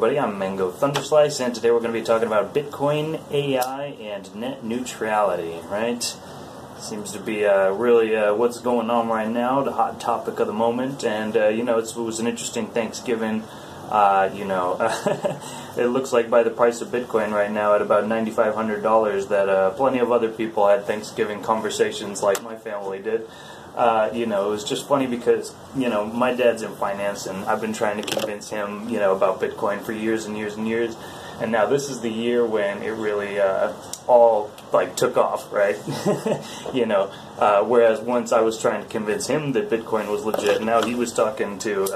everybody, I'm Mango Thunderslice, and today we're going to be talking about Bitcoin, AI, and net neutrality, right? Seems to be really what's going on right now, the hot topic of the moment, and, it was an interesting Thanksgiving, it looks like by the price of Bitcoin right now at about $9,500 that plenty of other people had Thanksgiving conversations like my family did. It was just funny because, my dad's in finance and I've been trying to convince him, about Bitcoin for years and years and years. And now this is the year when it really all, took off, right? Whereas once I was trying to convince him that Bitcoin was legit, now he was talking to,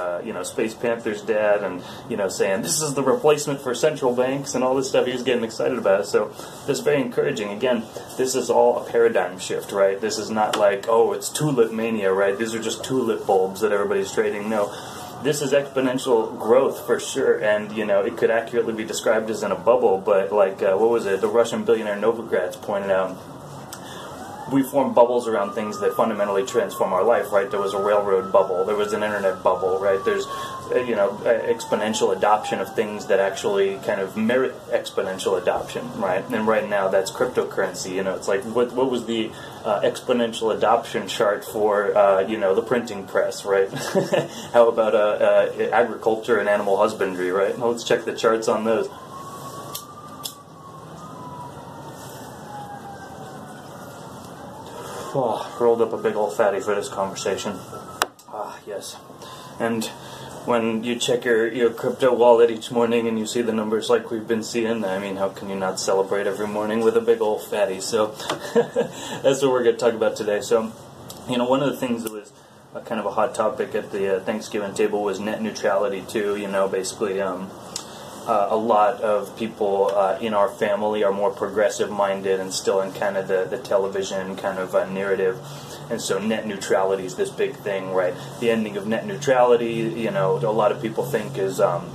Space Panther's dad and, saying this is the replacement for central banks and all this stuff. He was getting excited about it. So this is very encouraging. Again, this is all a paradigm shift, right? This is not like, oh, it's tulip mania, right? These are just tulip bulbs that everybody's trading. No. This is exponential growth for sure, and it could accurately be described as in a bubble. But what was it? The Russian billionaire Novogratz pointed out, we form bubbles around things that fundamentally transform our life. Right? There was a railroad bubble. There was an internet bubble. Right? There's exponential adoption of things that actually kind of merit exponential adoption. Right? And right now that's cryptocurrency. It's like what was the exponential adoption chart for the printing press, right? How about agriculture and animal husbandry, right? Well, let's check the charts on those. Oh, rolled up a big old fatty for this conversation. Ah, yes. And when you check your crypto wallet each morning and you see the numbers like we've been seeing, I mean, how can you not celebrate every morning with a big old fatty? So that's what we're going to talk about today. So, one of the things that was kind of a hot topic at the Thanksgiving table was net neutrality too. Basically a lot of people in our family are more progressive-minded and still in kind of the television kind of narrative. And so net neutrality is this big thing, right? The ending of net neutrality, a lot of people think is going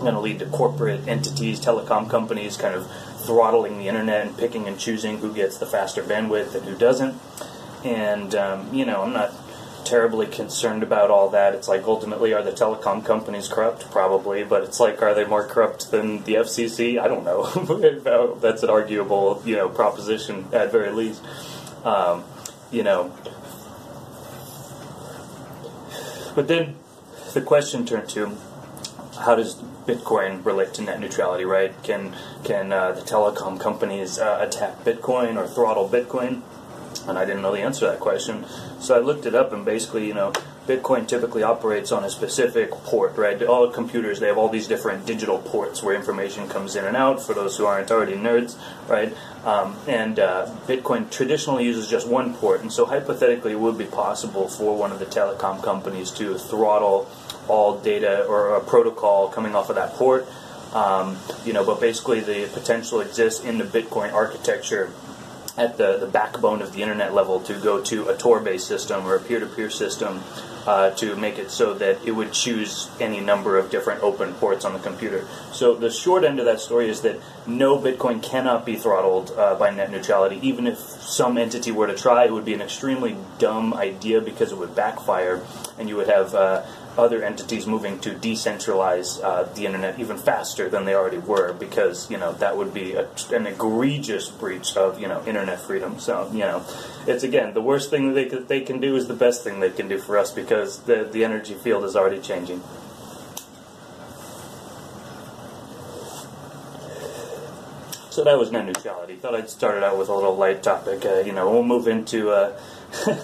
to lead to corporate entities, telecom companies kind of throttling the internet and picking and choosing who gets the faster bandwidth and who doesn't. And, I'm not terribly concerned about all that. It's like, ultimately, are the telecom companies corrupt? Probably. But it's like, are they more corrupt than the FCC? I don't know. That's an arguable, proposition at very least. But then the question turned to, how does Bitcoin relate to net neutrality, right? Can the telecom companies attack Bitcoin or throttle Bitcoin? And I didn't know the answer to that question. So I looked it up, and basically, Bitcoin typically operates on a specific port, right? All computers, they have all these different digital ports where information comes in and out, for those who aren't already nerds, right? Bitcoin traditionally uses just one port, and so hypothetically it would be possible for one of the telecom companies to throttle all data or a protocol coming off of that port. But basically the potential exists in the Bitcoin architecture at the backbone of the internet level to go to a Tor-based system or a peer-to-peer system to make it so that it would choose any number of different open ports on the computer. So the short end of that story is that no, Bitcoin cannot be throttled by net neutrality. Even if some entity were to try, it would be an extremely dumb idea because it would backfire, and you would have other entities moving to decentralize the internet even faster than they already were, because that would be an egregious breach of internet freedom. So it's, again, the worst thing that they can do is the best thing they can do for us, because the energy field is already changing. So that was net neutrality. Thought I'd start it out with a little light topic. We'll move into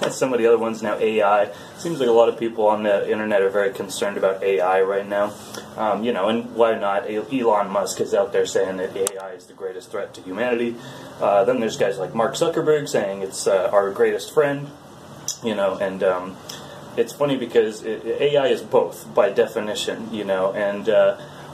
some of the other ones now. AI. Seems like a lot of people on the internet are very concerned about AI right now. And why not? Elon Musk is out there saying that AI is the greatest threat to humanity. Then there's guys like Mark Zuckerberg saying it's our greatest friend. And it's funny because AI is both by definition. And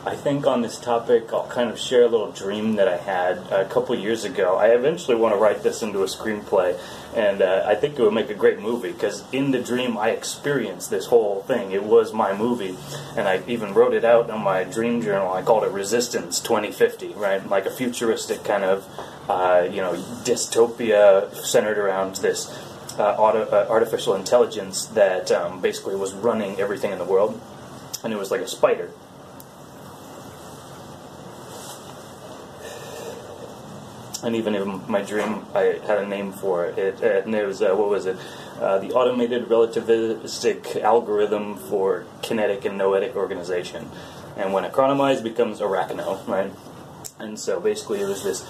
I think on this topic, I'll kind of share a little dream that I had a couple years ago. I eventually want to write this into a screenplay, and I think it would make a great movie, because in the dream I experienced this whole thing. It was my movie, and I even wrote it out in my dream journal. I called it Resistance 2050, right? Like a futuristic kind of, dystopia centered around this artificial intelligence that basically was running everything in the world, and it was like a spider. And even in my dream, I had a name for it. And it was, what was it? The Automated Relativistic Algorithm for Kinetic and Noetic Organization. And when economized, becomes arachno, right? And so basically it was this,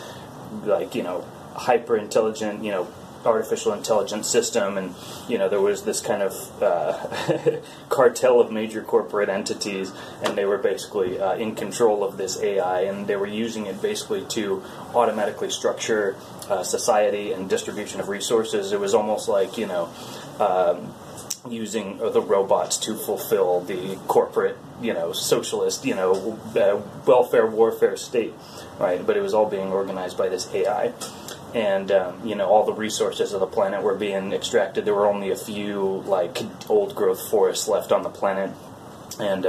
like, hyper-intelligent, artificial intelligence system, and there was this kind of cartel of major corporate entities, and they were basically in control of this AI, and they were using it basically to automatically structure society and distribution of resources. It was almost like using the robots to fulfill the corporate socialist welfare warfare state, right? But it was all being organized by this AI. And, all the resources of the planet were being extracted. There were only a few, like, old-growth forests left on the planet. And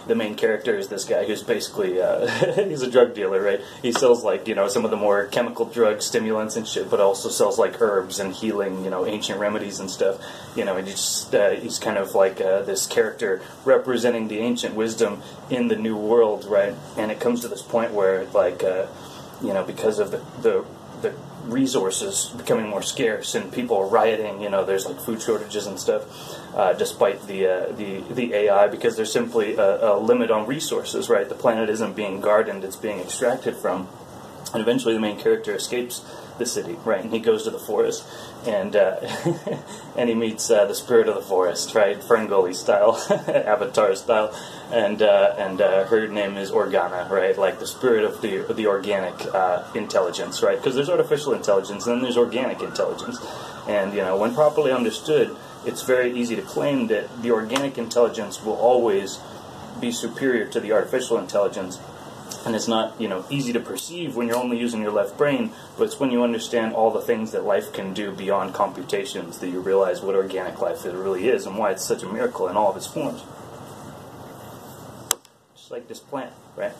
the main character is this guy who's basically, he's a drug dealer, right? He sells, like, some of the more chemical drug stimulants and shit, but also sells, like, herbs and healing, ancient remedies and stuff. And he's kind of like this character representing the ancient wisdom in the new world, right? And it comes to this point where, like, because of the resources becoming more scarce and people are rioting, there's like food shortages and stuff, despite the AI, because there's simply a limit on resources, right? The planet isn't being gardened, it's being extracted from. And eventually the main character escapes the city, right? And he goes to the forest, and and he meets the spirit of the forest, right? Ferngully style, Avatar style, and her name is Organa, right? Like the spirit of the organic intelligence, right? Because there's artificial intelligence, and then there's organic intelligence, and when properly understood, it's very easy to claim that the organic intelligence will always be superior to the artificial intelligence. And it's not, easy to perceive when you're only using your left brain, but it's when you understand all the things that life can do beyond computations that you realize what organic life really is and why it's such a miracle in all of its forms. Just like this plant, right?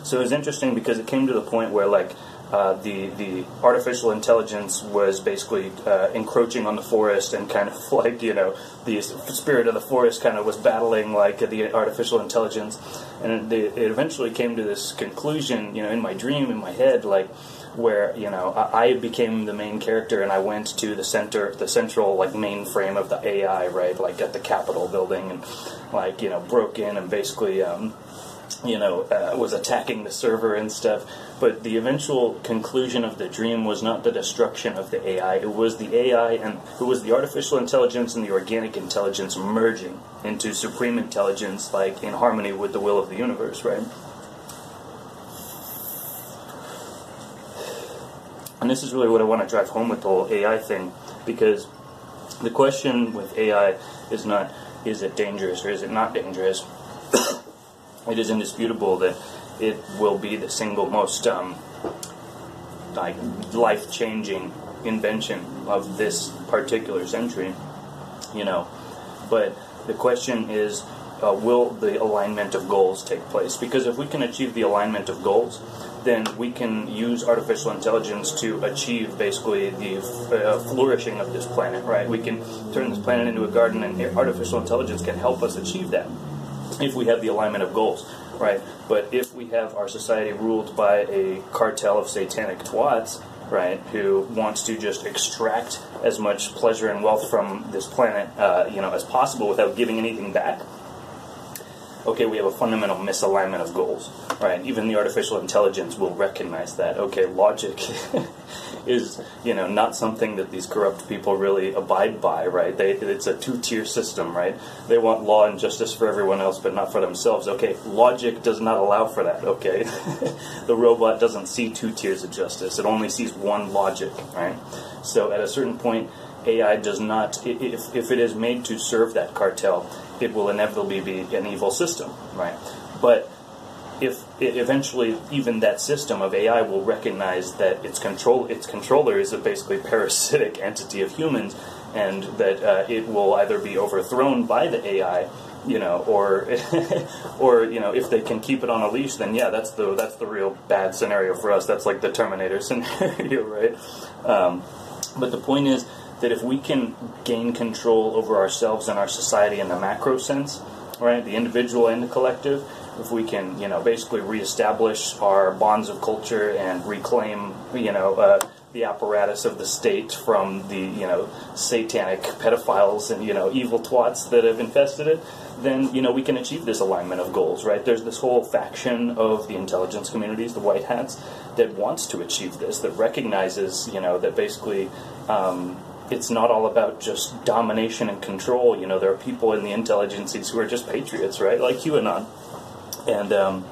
So it was interesting because it came to the point where, like, the artificial intelligence was basically encroaching on the forest, and kind of like, the spirit of the forest kind of was battling like the artificial intelligence, and it eventually came to this conclusion, in my dream, in my head, like, where, I became the main character, and I went to the central, like, mainframe of the AI, right, like at the Capitol building, and, like, broke in and basically, was attacking the server and stuff. But the eventual conclusion of the dream was not the destruction of the AI. It was the AI, and it was the artificial intelligence and the organic intelligence merging into supreme intelligence, like in harmony with the will of the universe, right? And this is really what I want to drive home with the whole AI thing, because the question with AI is not, is it dangerous or is it not dangerous? It is indisputable that it will be the single most life-changing invention of this particular century, But the question is, will the alignment of goals take place? Because if we can achieve the alignment of goals, then we can use artificial intelligence to achieve basically the flourishing of this planet, right? We can turn this planet into a garden, and artificial intelligence can help us achieve that if we have the alignment of goals, right? But if we have our society ruled by a cartel of satanic twats, right, who wants to just extract as much pleasure and wealth from this planet, as possible without giving anything back, okay, we have a fundamental misalignment of goals, right? Even the artificial intelligence will recognize that. Okay, logic is, not something that these corrupt people really abide by, right? It's a two-tier system, right? They want law and justice for everyone else, but not for themselves. Okay, logic does not allow for that, okay? The robot doesn't see two tiers of justice. It only sees one logic, right? So at a certain point, AI does not, if it is made to serve that cartel, it will inevitably be an evil system, right? But if eventually even that system of AI will recognize that its controller is a basically parasitic entity of humans, and that it will either be overthrown by the AI, or if they can keep it on a leash, then yeah, that's the real bad scenario for us. That's like the Terminator scenario, right? But the point is that if we can gain control over ourselves and our society in the macro sense, right, the individual and the collective, if we can, basically reestablish our bonds of culture and reclaim, the apparatus of the state from the, satanic pedophiles and, evil twats that have infested it, then, we can achieve this alignment of goals, right? There's this whole faction of the intelligence communities, the white hats, that wants to achieve this, that recognizes, that basically it's not all about just domination and control. There are people in the intelligences who are just patriots, right? Like QAnon. And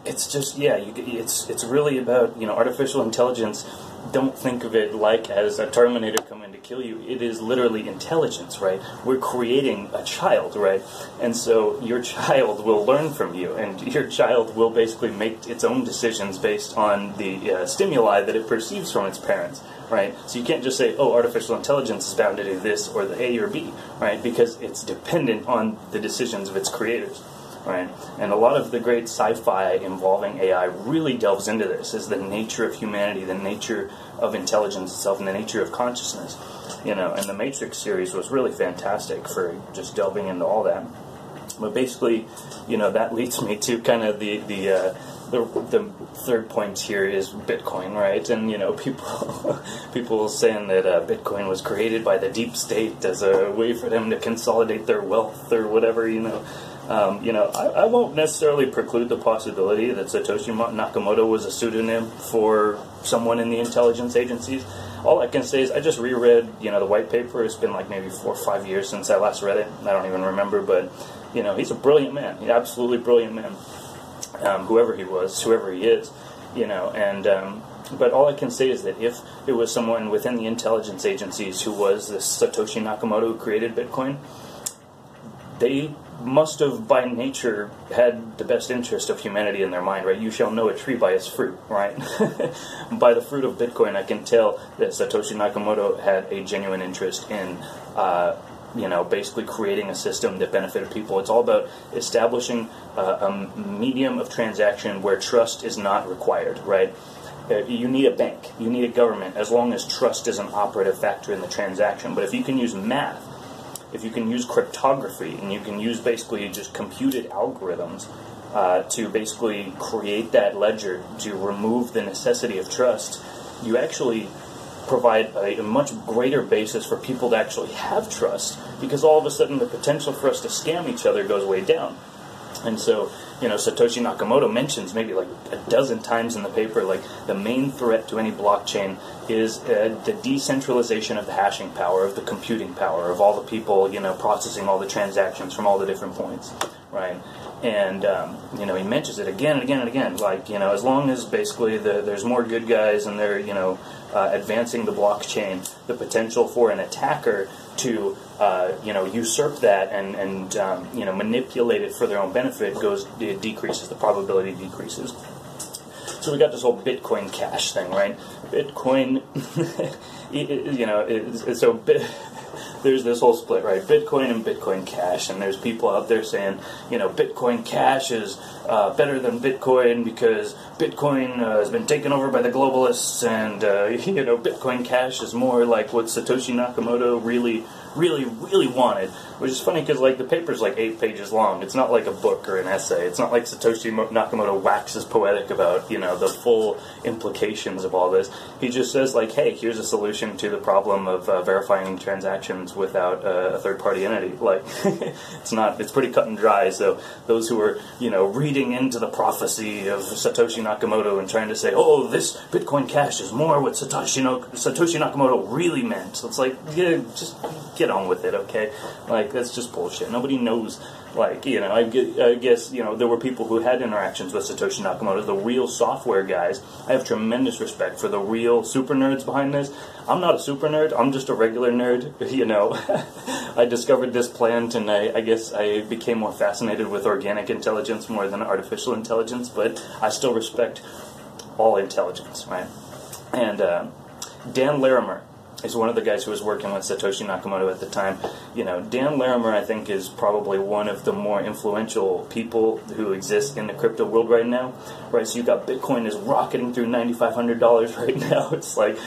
it's just, it's really about, artificial intelligence. Don't think of it like as a Terminator coming to kill you. It is literally intelligence, right? We're creating a child, right? And so your child will learn from you, and your child will basically make its own decisions based on the stimuli that it perceives from its parents, right? So you can't just say, oh, artificial intelligence is bound to do this or the A or B, right? Because it's dependent on the decisions of its creators. Right, and a lot of the great sci-fi involving AI really delves into this, is the nature of humanity, the nature of intelligence itself, and the nature of consciousness. And the Matrix series was really fantastic for just delving into all that. But basically, that leads me to kind of the third point here is Bitcoin, right? And people saying that Bitcoin was created by the deep state as a way for them to consolidate their wealth or whatever, I won't necessarily preclude the possibility that Satoshi Nakamoto was a pseudonym for someone in the intelligence agencies. All I can say is I just reread, the white paper. It's been like maybe 4 or 5 years since I last read it. I don't even remember, but, he's a brilliant man. He's an absolutely brilliant man. Whoever he was, whoever he is, but all I can say is that if it was someone within the intelligence agencies who was this Satoshi Nakamoto who created Bitcoin, they must have, by nature, had the best interest of humanity in their mind, right? You shall know a tree by its fruit, right? By the fruit of Bitcoin, I can tell that Satoshi Nakamoto had a genuine interest in, basically creating a system that benefited people. It's all about establishing a medium of transaction where trust is not required, right? You need a bank, you need a government, as long as trust is an operative factor in the transaction. But if you can use math, if you can use cryptography, and you can use basically just computed algorithms to basically create that ledger, to remove the necessity of trust, you actually provide a much greater basis for people to actually have trust, because all of a sudden the potential for us to scam each other goes way down. And so, Satoshi Nakamoto mentions maybe like a dozen times in the paper, like the main threat to any blockchain is the decentralization of the hashing power, of the computing power, of all the people, processing all the transactions from all the different points, right? And, he mentions it again and again and again, like, as long as basically there's more good guys and they're, advancing the blockchain, the potential for an attacker to, usurp that and manipulate it for their own benefit it decreases, the probability decreases. So we got this whole Bitcoin Cash thing, right? Bitcoin, there's this whole split, right? Bitcoin and Bitcoin Cash, and there's people out there saying, Bitcoin Cash is better than Bitcoin because Bitcoin has been taken over by the globalists, and Bitcoin Cash is more like what Satoshi Nakamoto really wanted, which is funny because like the paper's like 8 pages long. It's not like a book or an essay. It's not like Satoshi Nakamoto waxes poetic about the full implications of all this. He just says like, hey, here's a solution to the problem of verifying transactions without a third-party entity. Like, it's pretty cut and dry. So those who are reading into the prophecy of Satoshi Nakamoto and trying to say, oh, this Bitcoin Cash is more what Satoshi Nakamoto really meant. So it's like, yeah, just get on with it, okay? Like, that's just bullshit. Nobody knows, like, I guess, there were people who had interactions with Satoshi Nakamoto, the real software guys. I have tremendous respect for the real super nerds behind this. I'm not a super nerd, I'm just a regular nerd, I discovered this plant, and I guess I became more fascinated with organic intelligence more than artificial intelligence, but I still respect all intelligence, right? And Dan Larimer is one of the guys who was working with Satoshi Nakamoto at the time. Dan Larimer, I think, is probably one of the more influential people who exist in the crypto world right now. Right, so you got Bitcoin is rocketing through $9,500 right now. It's like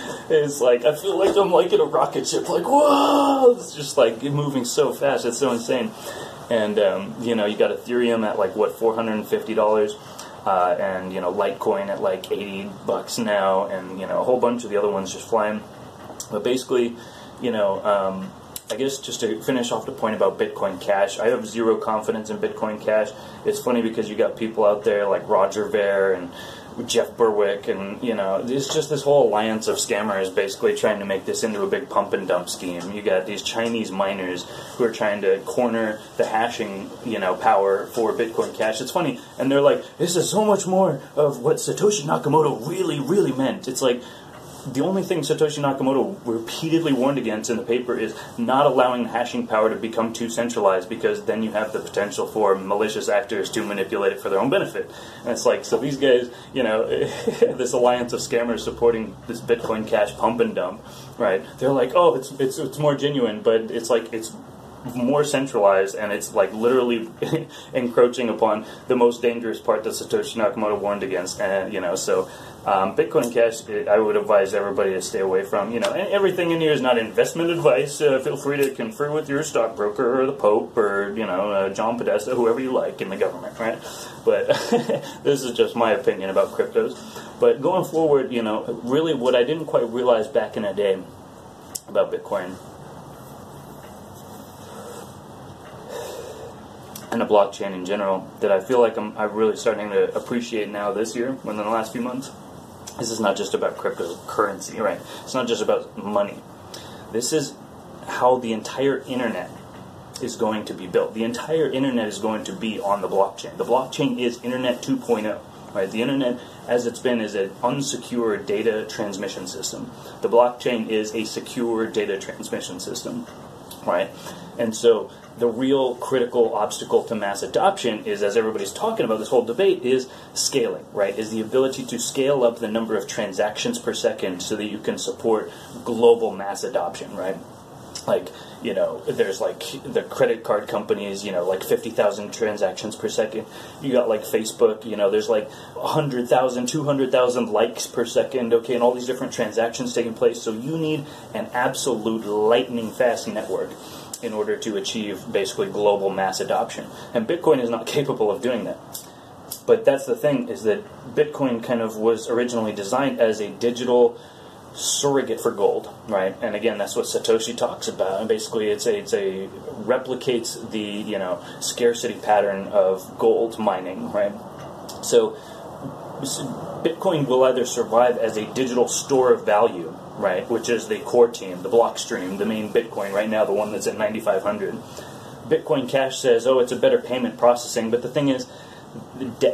I feel like I'm like in a rocket ship. Like, whoa! It's just like moving so fast. It's so insane. And you know, you got Ethereum at like what, $450, and you know, Litecoin at like $80 now, and you know, a whole bunch of the other ones just flying. But basically, you know, I guess just to finish off the point about Bitcoin Cash, I have zero confidence in Bitcoin Cash. It's funny because you got people out there like Roger Ver and Jeff Berwick, and you know, it's just this whole alliance of scammers basically trying to make this into a big pump and dump scheme. You got these Chinese miners who are trying to corner the hashing, you know, power for Bitcoin Cash. It's funny, and they're like, this is so much more of what Satoshi Nakamoto really meant. It's like, the only thing Satoshi Nakamoto repeatedly warned against in the paper is not allowing the hashing power to become too centralized, because then you have the potential for malicious actors to manipulate it for their own benefit. And it's like, so these guys, you know, this alliance of scammers supporting this Bitcoin Cash pump and dump, right? They're like, oh, it's more genuine, but it's like, it's more centralized, and it's like literally encroaching upon the most dangerous part that Satoshi Nakamoto warned against. And you know, so Bitcoin Cash, I would advise everybody to stay away from. You know, and everything in here is not investment advice. Feel free to confer with your stockbroker or the Pope or, you know, John Podesta, whoever you like in the government, right? But this is just my opinion about cryptos. But going forward, you know, really what I didn't quite realize back in the day about Bitcoin and the blockchain in general, that I feel like I'm really starting to appreciate now this year, within the last few months. This is not just about cryptocurrency, right? It's not just about money. This is how the entire internet is going to be built. The entire internet is going to be on the blockchain. The blockchain is Internet 2.0, right? The internet, as it's been, is an unsecured data transmission system. The blockchain is a secure data transmission system, right? And so the real critical obstacle to mass adoption is, as everybody's talking about this whole debate, is scaling, right? Is the ability to scale up the number of transactions per second so that you can support global mass adoption, right? Like, you know, there's like the credit card companies, you know, like 50,000 transactions per second. You got like Facebook, you know, there's like 100,000, 200,000 likes per second, okay, and all these different transactions taking place. So you need an absolute lightning fast network in order to achieve basically global mass adoption. And Bitcoin is not capable of doing that. But that's the thing, is that Bitcoin kind of was originally designed as a digital surrogate for gold, right? And again, that's what Satoshi talks about. And basically, it's a replicates the, you know, scarcity pattern of gold mining, right? So Bitcoin will either survive as a digital store of value, right, which is the core team, the Blockstream, the main Bitcoin right now, the one that's at 9,500. Bitcoin Cash says, oh, it's a better payment processing, but the thing is,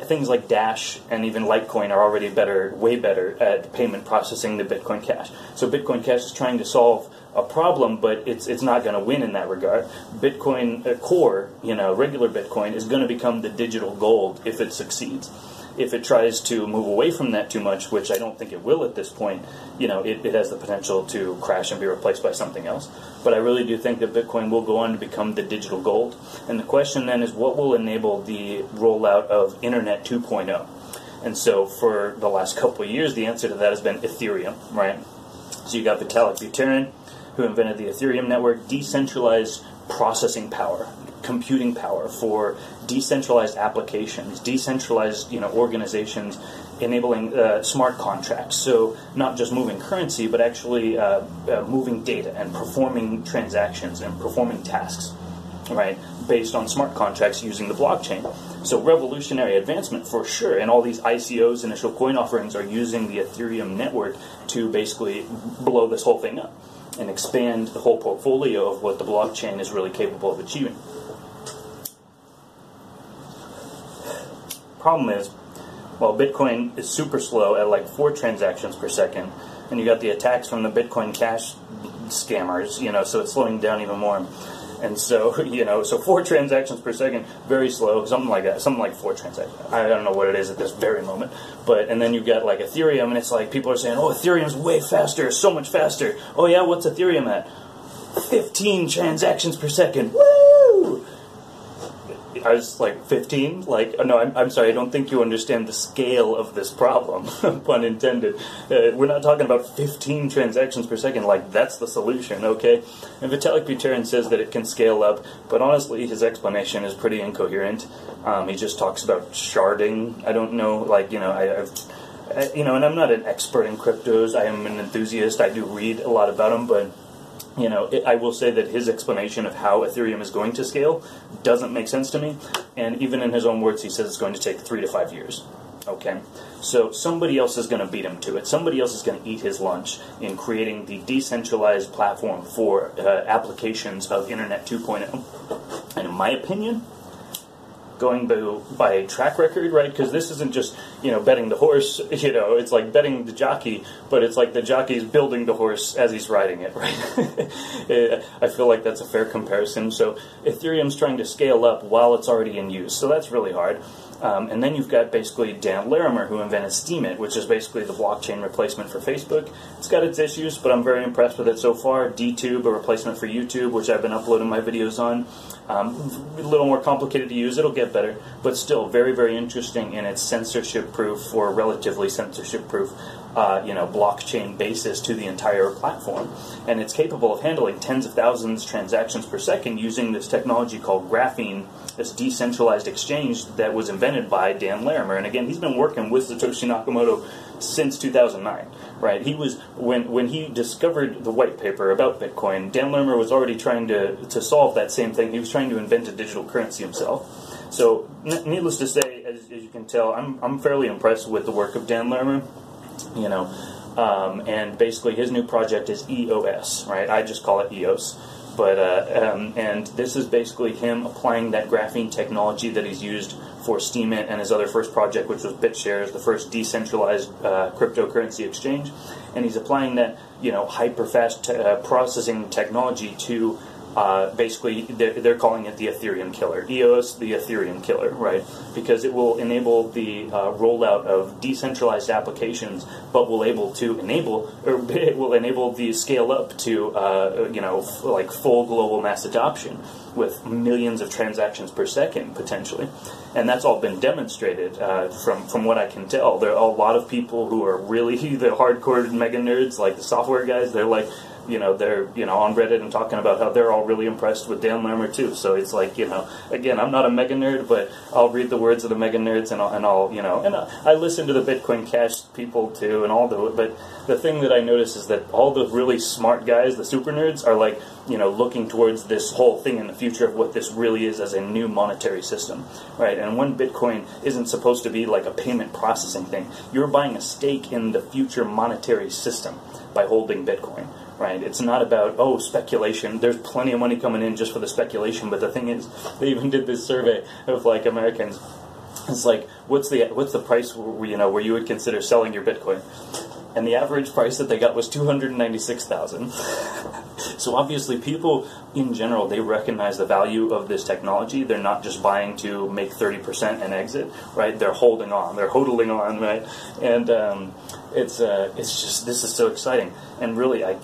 things like Dash and even Litecoin are already way better at payment processing than Bitcoin Cash. So Bitcoin Cash is trying to solve a problem, but it's not going to win in that regard. Bitcoin Core, you know, regular Bitcoin, is going to become the digital gold if it succeeds. If it tries to move away from that too much, which I don't think it will at this point, you know, it has the potential to crash and be replaced by something else. But I really do think that Bitcoin will go on to become the digital gold. And the question then is, what will enable the rollout of Internet 2.0? And so for the last couple of years, the answer to that has been Ethereum, right? So you got Vitalik Buterin, who invented the Ethereum network, decentralized processing power, computing power for decentralized applications, decentralized, you know, organizations, enabling smart contracts. So not just moving currency, but actually moving data and performing transactions and performing tasks, right, based on smart contracts using the blockchain. So revolutionary advancement for sure. And all these ICOs, initial coin offerings, are using the Ethereum network to basically blow this whole thing up and expand the whole portfolio of what the blockchain is really capable of achieving. Problem is, well, Bitcoin is super slow at like 4 transactions per second, and you got the attacks from the Bitcoin Cash scammers, you know, so it's slowing down even more. And so, you know, so 4 transactions per second, very slow, something like that, something like 4 transactions. I don't know what it is at this very moment, but, and then you got like Ethereum, and it's like people are saying, oh, Ethereum's way faster, so much faster. Oh yeah, what's Ethereum at? 15 transactions per second. Woo! I was like 15. Like, no, I'm sorry. I don't think you understand the scale of this problem. Pun intended. We're not talking about 15 transactions per second. Like, that's the solution, okay? And Vitalik Buterin says that it can scale up, but honestly, his explanation is pretty incoherent. He just talks about sharding. I don't know, like, and I'm not an expert in cryptos. I am an enthusiast. I do read a lot about them, but I will say that his explanation of how Ethereum is going to scale doesn't make sense to me. And even in his own words, he says it's going to take 3 to 5 years. Okay, so somebody else is going to beat him to it. Somebody else is going to eat his lunch in creating the decentralized platform for applications of Internet 2.0. And in my opinion, going by track record, right? Because this isn't just, betting the horse, it's like betting the jockey, but it's like the jockey's building the horse as he's riding it, right? I feel like that's a fair comparison. So Ethereum's trying to scale up while it's already in use, so that's really hard. And then you've got basically Dan Larimer, who invented Steemit, which is basically the blockchain replacement for Facebook. It's got its issues, but I'm very impressed with it so far. DTube, a replacement for YouTube, which I've been uploading my videos on. A little more complicated to use. It'll get better, but still very, very interesting in its censorship-proof, or relatively censorship-proof, blockchain basis to the entire platform. And it's capable of handling tens of thousands of transactions per second using this technology called graphene, this decentralized exchange that was invented by Dan Larimer. And again, he's been working with Satoshi Nakamoto since 2009, right? He was, when he discovered the white paper about Bitcoin, Dan Larimer was already trying to solve that same thing. He was trying to invent a digital currency himself. So, needless to say, as you can tell, I'm fairly impressed with the work of Dan Larimer, and basically his new project is EOS, right? I just call it EOS. But and this is basically him applying that graphene technology that he's used for Steemit and his other first project, which was BitShares, the first decentralized cryptocurrency exchange. And he's applying that, hyper-fast processing technology to basically, they're calling it the Ethereum killer. EOS, the Ethereum killer, right? Because it will enable the rollout of decentralized applications, but it will enable the scale up to, like full global mass adoption with millions of transactions per second, potentially. And that's all been demonstrated from what I can tell. There are a lot of people who are really the hardcore mega nerds, like the software guys. They're like, they're, on Reddit and talking about how they're all really impressed with Dan Larimer too. So it's like, again, I'm not a mega nerd, but I'll read the words of the mega nerds and I listen to the Bitcoin Cash people too and but the thing that I notice is that all the really smart guys, the super nerds, are like, looking towards this whole thing in the future of what this really is as a new monetary system, right? And when Bitcoin isn't supposed to be like a payment processing thing, you're buying a stake in the future monetary system by holding Bitcoin. Right? It's not about, speculation. There's plenty of money coming in just for the speculation, but the thing is, they even did this survey of like Americans. It's like, what's the price where you would consider selling your Bitcoin? And the average price that they got was $296,000. So obviously people in general, they recognize the value of this technology. They're not just buying to make 30% and exit, right? They're holding on. They're hodling on, right? And it's just, this is so exciting. And really, I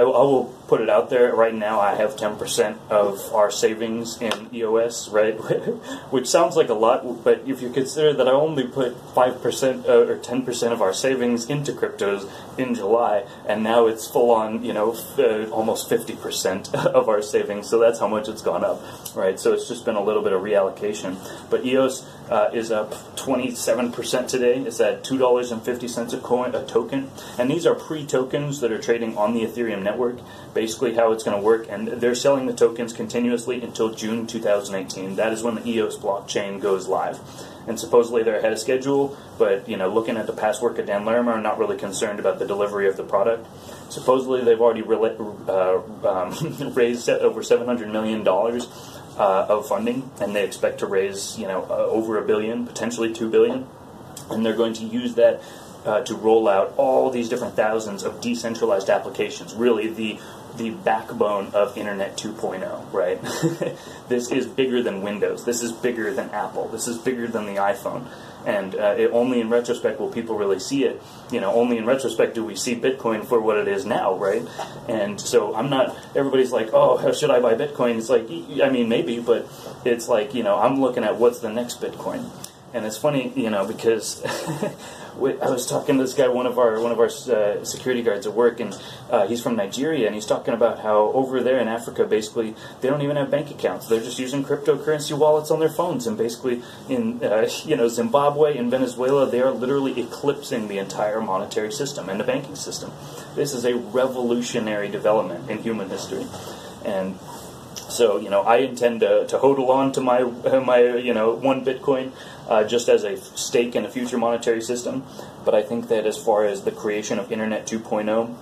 will put it out there right now. I have 10% of our savings in EOS, right? Which sounds like a lot, but if you consider that I only put 5% or 10% of our savings into cryptos in July, and now it's full on, almost 50% of our savings. So that's how much it's gone up, right? So it's just been a little bit of reallocation. But EOS is up 27% today. It's at $2.50 a token, and these are pre-tokens that are trading on the Ethereum network. Basically how it's going to work, and they're selling the tokens continuously until June 2018. That is when the EOS blockchain goes live. And supposedly they're ahead of schedule, but looking at the past work of Dan Larimer, I'm not really concerned about the delivery of the product. Supposedly they've already raised over $700 million of funding, and they expect to raise over $1 billion, potentially $2 billion, and they're going to use that to roll out all these different thousands of decentralized applications, really the backbone of Internet 2.0, right? This is bigger than Windows. This is bigger than Apple. This is bigger than the iPhone. And only in retrospect will people really see it. Only in retrospect do we see Bitcoin for what it is now, right? And so everybody's like, oh, should I buy Bitcoin? It's like, I mean, maybe, but it's like, I'm looking at what's the next Bitcoin. And it's funny, because I was talking to this guy, one of our security guards at work, and he's from Nigeria, and he's talking about how over there in Africa, basically, they don't even have bank accounts. They're just using cryptocurrency wallets on their phones. And basically, in Zimbabwe and Venezuela, they are literally eclipsing the entire monetary system and the banking system. This is a revolutionary development in human history, and so, I intend to hodl on to my one Bitcoin just as a stake in a future monetary system. But I think that as far as the creation of Internet 2.0,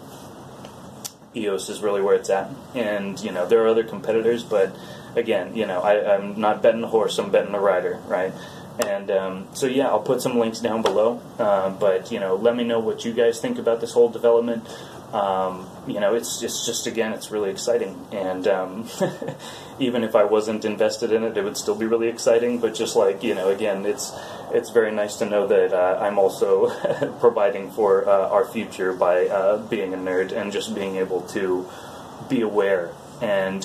EOS is really where it's at. And, there are other competitors, but again, I'm not betting the horse, I'm betting the rider, right? And so, yeah, I'll put some links down below. But, let me know what you guys think about this whole development. It's just again, it's really exciting, and even if I wasn't invested in it, it would still be really exciting. But just like, again, it's very nice to know that I'm also providing for our future by being a nerd and just being able to be aware and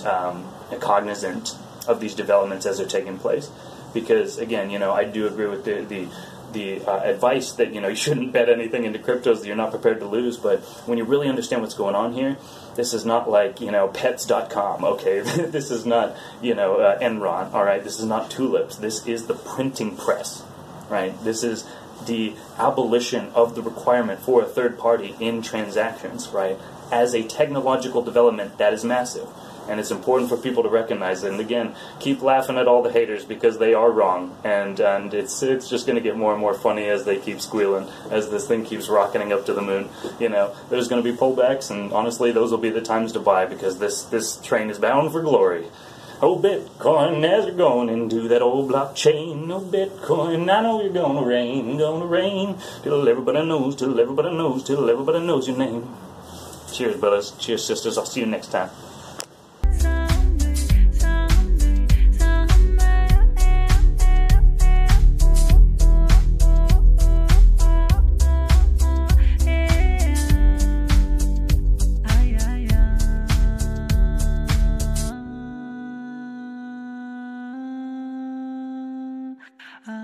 cognizant of these developments as they're taking place. Because again, I do agree with the advice that you shouldn't bet anything into cryptos that you're not prepared to lose. But when you really understand what's going on here, this is not like pets.com. Okay, this is not Enron. All right, this is not tulips. This is the printing press. Right, this is the abolition of the requirement for a third party in transactions. Right, as a technological development that is massive. And it's important for people to recognize it. And again, keep laughing at all the haters because they are wrong. And it's just going to get more and more funny as they keep squealing, as this thing keeps rocketing up to the moon. There's going to be pullbacks, and honestly, those will be the times to buy because this train is bound for glory. Oh, Bitcoin, as you're going into that old blockchain. Oh, Bitcoin, I know you're gonna reign, till everybody knows, till everybody knows, till everybody knows your name. Cheers, brothers. Cheers, sisters. I'll see you next time. Ah.